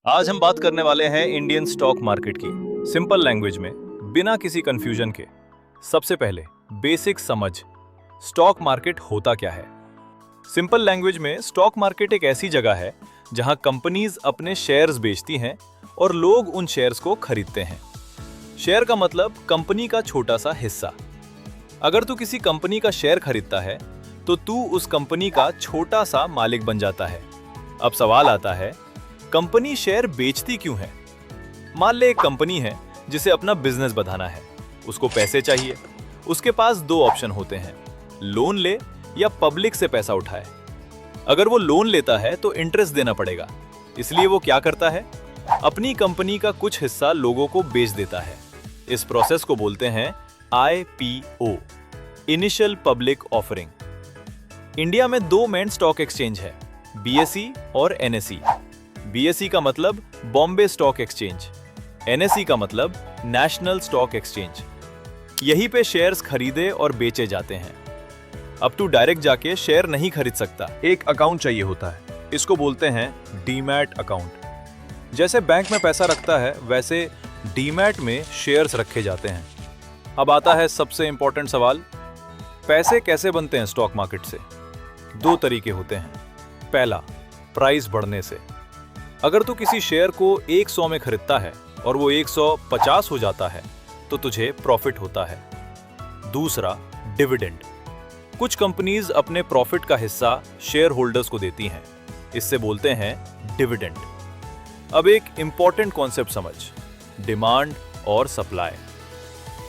आज हम बात करने वाले हैं इंडियन स्टॉक मार्केट की सिंपल लैंग्वेज में, बिना किसी कंफ्यूजन के। सबसे पहले बेसिक समझ, स्टॉक मार्केट होता क्या है। सिंपल लैंग्वेज में स्टॉक मार्केट एक ऐसी जगह है जहां कंपनीज अपने शेयर्स बेचती हैं और लोग उन शेयर्स को खरीदते हैं। शेयर का मतलब कंपनी का छोटा सा हिस्सा। अगर तू किसी कंपनी का शेयर खरीदता है तो तू उस कंपनी का छोटा सा मालिक बन जाता है। अब सवाल आता है, कंपनी शेयर बेचती क्यों है? मान ले एक कंपनी है जिसे अपना बिजनेस बढ़ाना है, उसको पैसे चाहिए। उसके पास दो ऑप्शन होते हैं, लोन ले या पब्लिक से पैसा उठाए। अगर वो लोन लेता है तो इंटरेस्ट देना पड़ेगा, इसलिए वो क्या करता है, अपनी कंपनी का कुछ हिस्सा लोगों को बेच देता है। इस प्रोसेस को बोलते हैं IPO, initial public offering. India में दो मेन स्टॉक एक्सचेंज है, BSE और NSE। BSE का मतलब बॉम्बे स्टॉक एक्सचेंज, NSE का मतलब नेशनल स्टॉक एक्सचेंज। यहीं पे शेयर्स खरीदे और बेचे जाते हैं। अब तू डायरेक्ट जाके शेयर नहीं खरीद सकता, एक अकाउंट चाहिए होता है। इसको बोलते हैं डीमैट अकाउंट। जैसे बैंक में पैसा रखता है वैसे डीमैट में शेयर्स रखे जाते हैं। अब आता है सबसे इंपॉर्टेंट सवाल, पैसे कैसे बनते हैं स्टॉक मार्केट से? दो तरीके होते हैं। पहला, प्राइस बढ़ने से। अगर तू किसी शेयर को 100 में खरीदता है और वो 150 हो जाता है तो तुझे प्रॉफिट होता है। दूसरा, डिविडेंड। कुछ कंपनीज अपने प्रॉफिट का हिस्सा शेयर होल्डर्स को देती हैं, इससे बोलते हैं डिविडेंड। अब एक इंपॉर्टेंट कॉन्सेप्ट समझ, डिमांड और सप्लाई।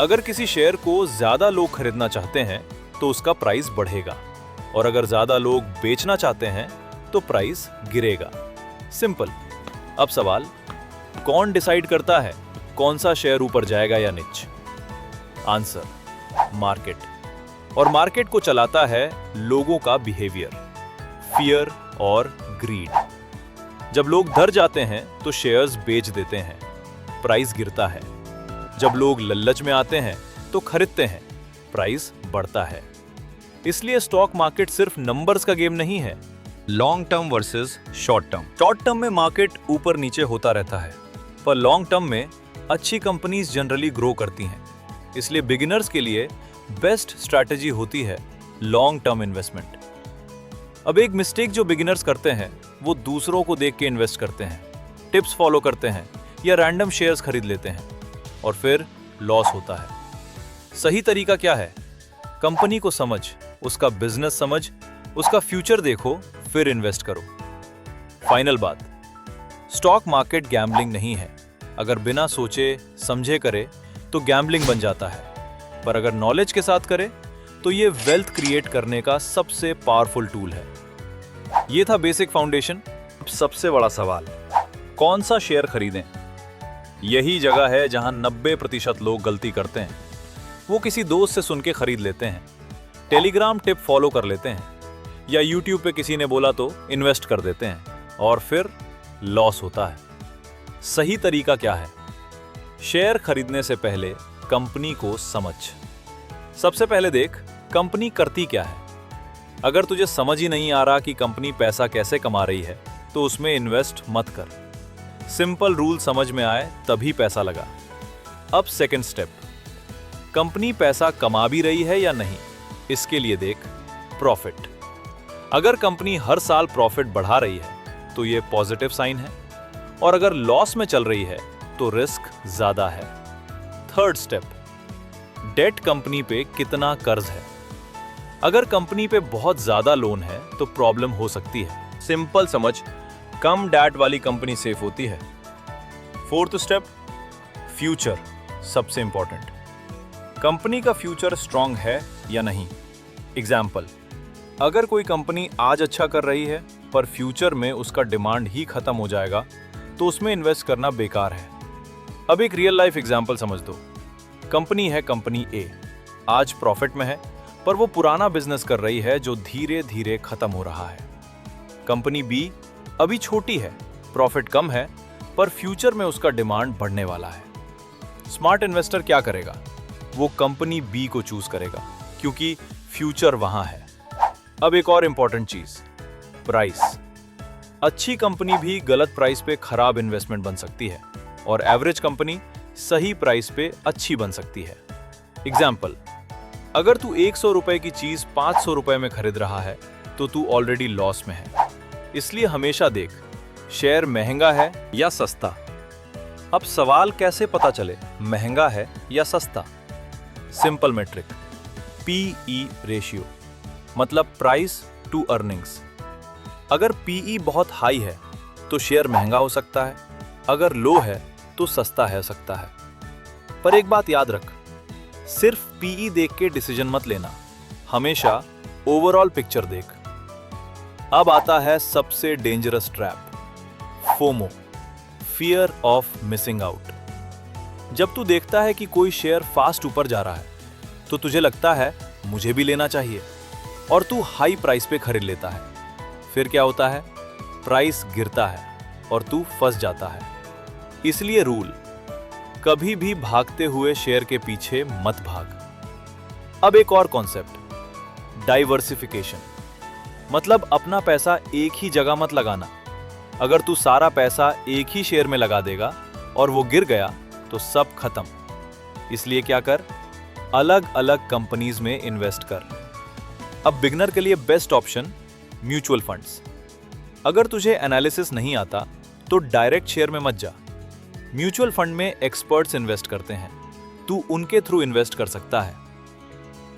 अगर किसी शेयर को ज्यादा लोग खरीदना चाहते हैं तो उसका प्राइस बढ़ेगा, और अगर ज्यादा लोग बेचना चाहते हैं तो प्राइस गिरेगा। सिंपल। अब सवाल, कौन डिसाइड करता है कौन सा शेयर ऊपर जाएगा या नीचे? Answer, market. और मार्केट को चलाता है लोगों का बिहेवियर, फियर और ग्रीड। जब लोग डर जाते हैं तो शेयर्स बेच देते हैं, प्राइस गिरता है। जब लोग लालच में आते हैं तो खरीदते हैं, प्राइस बढ़ता है। इसलिए स्टॉक मार्केट सिर्फ नंबर्स का गेम नहीं है, long term versus short term. Short term में मार्केट ऊपर नीचे होता रहता है, पर लॉन्ग टर्म में अच्छी कंपनीज जनरली ग्रो करती हैं। इसलिए बिगिनर्स के लिए बेस्ट स्ट्रैटेजी होती है लॉन्ग टर्म इन्वेस्टमेंट। अब एक मिस्टेक जो बिगिनर्स करते हैं वो दूसरों को देख के इन्वेस्ट करते हैं, टिप्स फॉलो करते हैं या रैंडम शेयर्स खरीद लेते हैं और फिर लॉस होता है। सही तरीका क्या है? कंपनी को समझ, उसका बिजनेस समझ, उसका फ्यूचर देखो, फिर इन्वेस्ट करो। फाइनल बात, स्टॉक मार्केट गैम्बलिंग नहीं है। अगर बिना सोचे समझे करे तो गैम्बलिंग बन जाता है, पर अगर नॉलेज के साथ करे तो ये वेल्थ क्रिएट करने का सबसे पावरफुल टूल है। ये था बेसिक फाउंडेशन। सबसे बड़ा सवाल, कौन सा शेयर खरीदें? यही जगह है जहां 90% लोग गलती करते हैं। वो किसी दोस्त से सुन के खरीद लेते हैं, टेलीग्राम टिप फॉलो कर लेते हैं, या यूट्यूब पे किसी ने बोला तो इन्वेस्ट कर देते हैं, और फिर लॉस होता है। सही तरीका क्या है? शेयर खरीदने से पहले कंपनी को समझ। सबसे पहले देख कंपनी करती क्या है। अगर तुझे समझ ही नहीं आ रहा कि कंपनी पैसा कैसे कमा रही है तो उसमें इन्वेस्ट मत कर। सिंपल रूल समझ में आए तभी पैसा लगा। अब सेकंड स्टेप, कंपनी पैसा कमा भी रही है या नहीं, इसके लिए देख प्रॉफिट। अगर कंपनी हर साल प्रॉफिट बढ़ा रही है तो ये पॉजिटिव साइन है, और अगर लॉस में चल रही है तो रिस्क ज्यादा है। थर्ड स्टेप, डेट कंपनी पे कितना कर्ज है। अगर कंपनी पे बहुत ज्यादा लोन है तो प्रॉब्लम हो सकती है। सिंपल समझ, कम डेट वाली कंपनी सेफ होती है। फोर्थ स्टेप, फ्यूचर सबसे इंपॉर्टेंट। कंपनी का फ्यूचर स्ट्रांग है या नहीं। एग्जाम्पल, अगर कोई कंपनी आज अच्छा कर रही है पर फ्यूचर में उसका डिमांड ही खत्म हो जाएगा तो उसमें इन्वेस्ट करना बेकार है। अब एक रियल लाइफ एग्जाम्पल समझ दो। कंपनी है कंपनी ए, आज प्रॉफिट में है पर वो पुराना बिजनेस कर रही है जो धीरे धीरे खत्म हो रहा है। कंपनी बी अभी छोटी है, प्रॉफिट कम है, पर फ्यूचर में उसका डिमांड बढ़ने वाला है। स्मार्ट इन्वेस्टर क्या करेगा? वो कंपनी बी को चूज करेगा क्योंकि फ्यूचर वहां है। अब एक और इंपॉर्टेंट चीज, प्राइस। अच्छी कंपनी भी गलत प्राइस पे खराब इन्वेस्टमेंट बन सकती है और एवरेज कंपनी सही प्राइस पे अच्छी बन सकती है। एग्जाम्पल, अगर तू 100 रुपए की चीज 500 रुपए में खरीद रहा है तो तू ऑलरेडी लॉस में है। इसलिए हमेशा देख, शेयर महंगा है या सस्ता। अब सवाल कैसे पता चले महंगा है या सस्ता? सिंपल मेट्रिक, पीई रेशियो, मतलब प्राइस टू अर्निंग्स। अगर पीई बहुत हाई है तो शेयर महंगा हो सकता है, अगर लो है तो सस्ता है सकता है। पर एक बात याद रख, सिर्फ पीई देख के डिसीजन मत लेना, हमेशा ओवरऑल पिक्चर देख। अब आता है सबसे dangerous trap, FOMO, fear of missing out. जब तू देखता है कि कोई शेयर फास्ट ऊपर जा रहा है तो तुझे लगता है मुझे भी लेना चाहिए और तू हाई प्राइस पे खरीद लेता है। फिर क्या होता है? प्राइस गिरता है और तू फंस जाता है। इसलिए रूल, कभी भी भागते हुए शेयर के पीछे मत भाग। अब एक और कॉन्सेप्ट, डाइवर्सिफिकेशन, मतलब अपना पैसा एक ही जगह मत लगाना। अगर तू सारा पैसा एक ही शेयर में लगा देगा और वो गिर गया तो सब खत्म। इसलिए क्या कर, अलग अलग कंपनीज में इन्वेस्ट कर। अब बिगनर के लिए बेस्ट ऑप्शन म्यूचुअल फंड्स। अगर तुझे एनालिसिस नहीं आता तो डायरेक्ट शेयर में मत जा। म्यूचुअल फंड में एक्सपर्ट्स इन्वेस्ट करते हैं, तू उनके थ्रू इन्वेस्ट कर सकता है।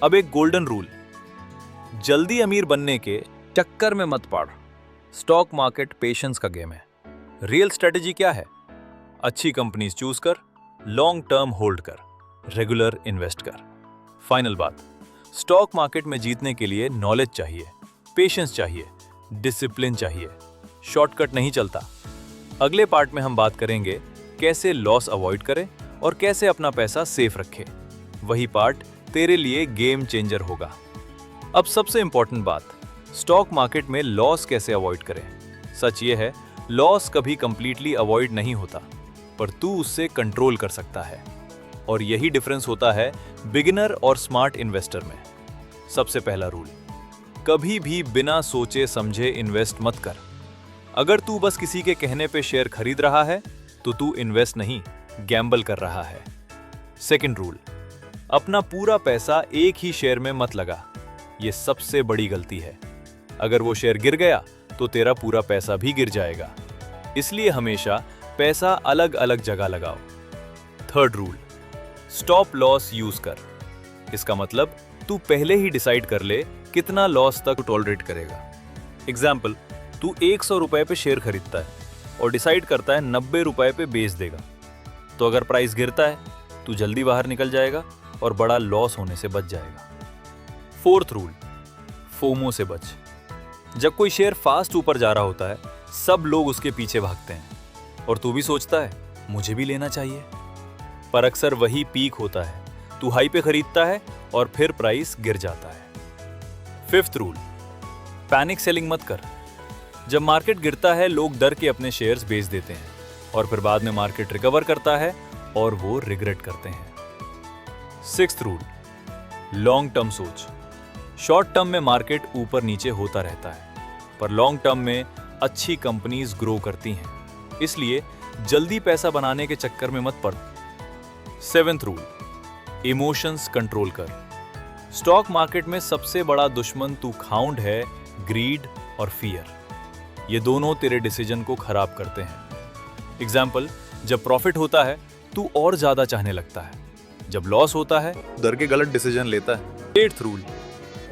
अब एक गोल्डन रूल, जल्दी अमीर बनने के चक्कर में मत पड़। स्टॉक मार्केट पेशेंस का गेम है। रियल स्ट्रेटेजी क्या है? अच्छी कंपनीज चूज कर, लॉन्ग टर्म होल्ड कर, रेगुलर इन्वेस्ट कर। फाइनल बात, स्टॉक मार्केट में जीतने के लिए नॉलेज चाहिए, पेशेंस चाहिए, डिसिप्लिन चाहिए, शॉर्टकट नहीं चलता। अगले पार्ट में हम बात करेंगे कैसे लॉस अवॉइड करें और कैसे अपना पैसा सेफ रखें। वही पार्ट तेरे लिए गेम चेंजर होगा। अब सबसे इंपॉर्टेंट बात, स्टॉक मार्केट में लॉस कैसे अवॉइड करें। सच ये है, लॉस कभी कंप्लीटली अवॉइड नहीं होता, पर तू उससे कंट्रोल कर सकता है। और यही डिफरेंस होता है बिगिनर और स्मार्ट इन्वेस्टर में। सबसे पहला रूल, कभी भी बिना सोचे समझे इन्वेस्ट मत कर। अगर तू बस किसी के कहने पे शेयर खरीद रहा है तो तू इन्वेस्ट नहीं, गैम्बल कर रहा है। सेकंड रूल, अपना पूरा पैसा एक ही शेयर में मत लगा। ये सबसे बड़ी गलती है। अगर वो शेयर गिर गया तो तेरा पूरा पैसा भी गिर जाएगा। इसलिए हमेशा पैसा अलग अलग जगह लगाओ। Third rule, stop loss use कर। इसका मतलब तू पहले ही डिसाइड कर ले कितना लॉस तक टॉलरेट करेगा। एग्जाम्पल, तू 100 रुपए पे शेयर खरीदता है और डिसाइड करता है 90 रुपए पे बेच देगा। तो अगर प्राइस गिरता है तू जल्दी बाहर निकल जाएगा और बड़ा लॉस होने से बच जाएगा। फोर्थ रूल, फोमो से बच। जब कोई शेयर फास्ट ऊपर जा रहा होता है सब लोग उसके पीछे भागते हैं और तू भी सोचता है मुझे भी लेना चाहिए, पर अक्सर वही पीक होता है। तू हाई पे खरीदता है और फिर प्राइस गिर जाता है। फिफ्थ रूल, पैनिक सेलिंग मत कर। जब मार्केट गिरता है लोग डर के अपने शेयर्स बेच देते हैं और फिर बाद में मार्केट रिकवर करता है और वो रिग्रेट करते हैं। सिक्स्थ रूल, लॉन्ग टर्म सोच। शॉर्ट टर्म में मार्केट ऊपर नीचे होता रहता है, पर लॉन्ग टर्म में अच्छी कंपनीज ग्रो करती हैं। इसलिए जल्दी पैसा बनाने के चक्कर में मत पड़। सेवेंथ रूल, इमोशंस कंट्रोल कर। स्टॉक मार्केट में सबसे बड़ा दुश्मन तू खाउंड है, ग्रीड और फियर। ये दोनों तेरे डिसीजन को खराब करते हैं। एग्जाम्पल, जब प्रॉफिट होता है तू और ज्यादा चाहने लगता है, जब लॉस होता है डर के गलत डिसीजन लेता है। एट्थ रूल,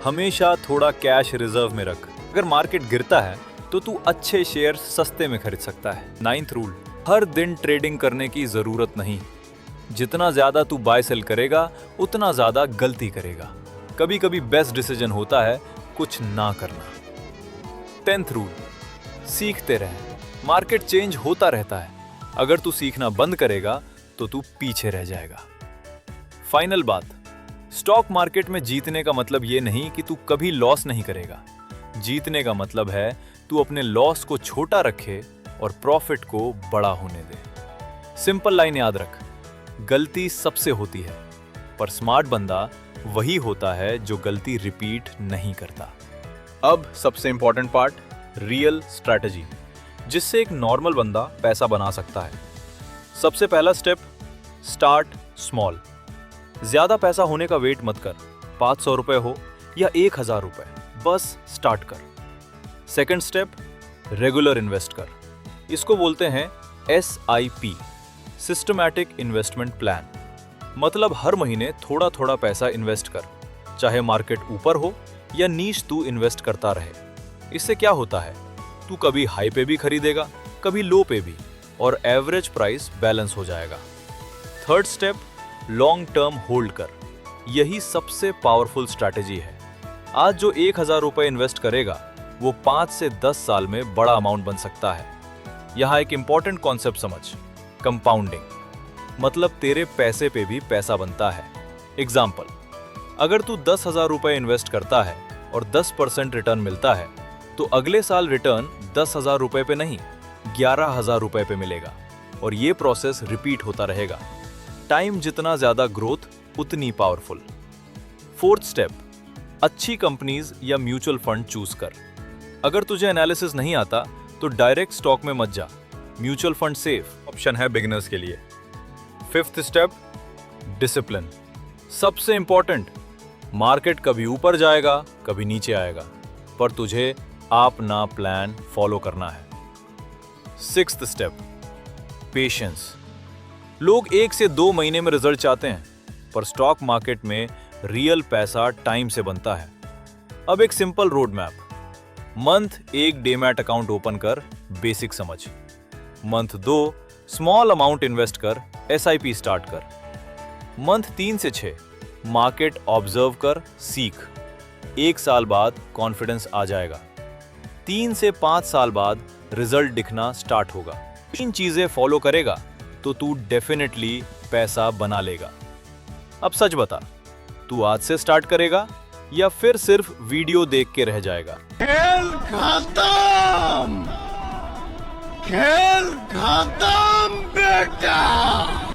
हमेशा थोड़ा कैश रिजर्व में रख। अगर मार्केट गिरता है तो तू अच्छे शेयर सस्ते में खरीद सकता है। नाइन्थ रूल, हर दिन ट्रेडिंग करने की जरूरत नहीं। जितना ज्यादा तू बाय सेल करेगा उतना ज्यादा गलती करेगा। कभी कभी बेस्ट डिसीजन होता है कुछ ना करना। 10th रूल, सीखते रहे। मार्केट चेंज होता रहता है, अगर तू सीखना बंद करेगा तो तू पीछे रह जाएगा। फाइनल बात, स्टॉक मार्केट में जीतने का मतलब ये नहीं कि तू कभी लॉस नहीं करेगा। जीतने का मतलब है तू अपने लॉस को छोटा रखे और प्रॉफिट को बड़ा होने दे। सिंपल लाइन याद रख, गलती सबसे होती है, पर स्मार्ट बंदा वही होता है जो गलती रिपीट नहीं करता। अब सबसे इंपॉर्टेंट पार्ट, रियल स्ट्रैटेजी। जिससे एक नॉर्मल बंदा पैसा बना सकता है। सबसे पहला स्टेप, स्टार्ट स्मॉल। ज्यादा पैसा होने का वेट मत कर, 500 रुपए हो या 1000 रुपए, बस स्टार्ट कर। सेकंड स्टेप, रेगुलर इन्वेस्ट कर। इसको बोलते हैं SIP, सिस्टमैटिक इन्वेस्टमेंट प्लान। मतलब हर महीने थोड़ा थोड़ा पैसा इन्वेस्ट कर, चाहे मार्केट ऊपर हो या नीच तू इन्वेस्ट करता रहे। इससे क्या होता है, तू कभी हाई पे भी खरीदेगा, कभी लो पे भी, और एवरेज प्राइस बैलेंस हो जाएगा। Third step, long term hold कर। यही सबसे पावरफुल स्ट्रैटेजी है। आज जो 1000 रुपए इन्वेस्ट करेगा वो 5 से 10 साल में बड़ा अमाउंट बन सकता है। यहाँ एक इंपॉर्टेंट कॉन्सेप्ट समझ, कंपाउंडिंग। मतलब तेरे पैसे पे भी पैसा बनता है। एग्जाम्पल, अगर तू 10,000 रुपए इन्वेस्ट करता है और 10% रिटर्न मिलता है, तो अगले साल रिटर्न 10,000 रुपए पे नहीं, 11,000 रुपए पे मिलेगा। और ये प्रोसेस रिपीट होता रहेगा। टाइम जितना ज्यादा ग्रोथ उतनी पावरफुल। फोर्थ स्टेप, अच्छी कंपनीज या म्यूचुअल फंड चूज कर। अगर तुझे एनालिसिस नहीं आता तो डायरेक्ट स्टॉक में मत जा, म्यूचुअल फंड सेफ ऑप्शन है बिगिनर्स के लिए। Fifth step, discipline. सबसे इंपॉर्टेंट, मार्केट कभी ऊपर जाएगा कभी नीचे आएगा, पर तुझे अपना प्लान फॉलो करना है। Sixth step, patience. लोग 1 से 2 महीने में रिजल्ट चाहते हैं, पर स्टॉक मार्केट में रियल पैसा टाइम से बनता है। अब एक simple road map. Month 1 demat account open कर, बेसिक समझ। मंथ 2 स्मॉल अमाउंट इन्वेस्ट कर, SIP स्टार्ट कर। मंथ 3 से 6 मार्केट ऑब्जर्व कर, सीख। 1 साल बाद कॉन्फिडेंस आ जाएगा। 3 से 5 साल बाद रिजल्ट दिखना स्टार्ट होगा। 3 चीजें फॉलो करेगा तो तू डेफिनेटली पैसा बना लेगा। अब सच बता, तू आज से स्टार्ट करेगा या फिर सिर्फ वीडियो देख के रह जाएगा? खेल खत्म बेटा।